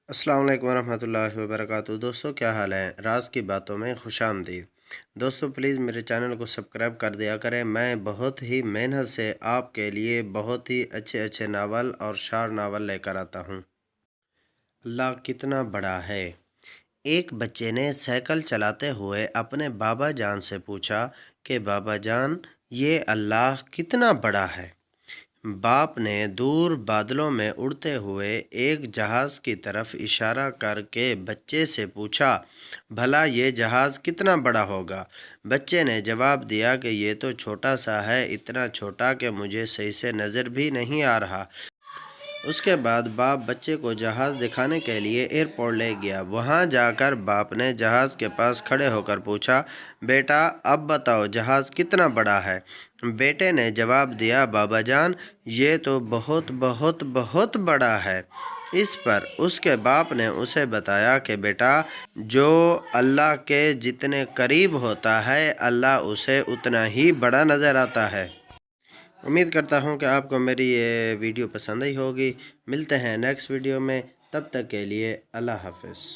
السلام علیکم ورحمۃ اللہ وبرکاتہ۔ دوستو کیا حال ہے؟ راز کی باتوں میں خوش آمدید۔ دوستو پلیز میرے چینل کو سبسکرائب کر دیا کریں۔ میں بہت ہی محنت سے آپ کے لیے بہت ہی اچھے ناول اور شعر ناول لے کر آتا ہوں۔ اللہ کتنا بڑا ہے۔ ایک بچے نے سائیکل چلاتے ہوئے اپنے بابا جان سے پوچھا کہ بابا جان یہ اللہ کتنا بڑا ہے؟ باپ نے دور بادلوں میں اڑتے ہوئے ایک جہاز کی طرف اشارہ کر کے بچے سے پوچھا، بھلا یہ جہاز کتنا بڑا ہوگا؟ بچے نے جواب دیا کہ یہ تو چھوٹا سا ہے، اتنا چھوٹا کہ مجھے صحیح سے نظر بھی نہیں آ رہا۔ اس کے بعد باپ بچے کو جہاز دکھانے کے لیے ایئرپورٹ لے گیا۔ وہاں جا کر باپ نے جہاز کے پاس کھڑے ہو کر پوچھا، بیٹا اب بتاؤ جہاز کتنا بڑا ہے؟ بیٹے نے جواب دیا، بابا جان یہ تو بہت بہت بہت بڑا ہے۔ اس پر اس کے باپ نے اسے بتایا کہ بیٹا جو اللہ کے جتنے قریب ہوتا ہے اللہ اسے اتنا ہی بڑا نظر آتا ہے۔ امید کرتا ہوں کہ آپ کو میری یہ ویڈیو پسند آئی ہوگی۔ ملتے ہیں نیکسٹ ویڈیو میں، تب تک کے لیے اللہ حافظ۔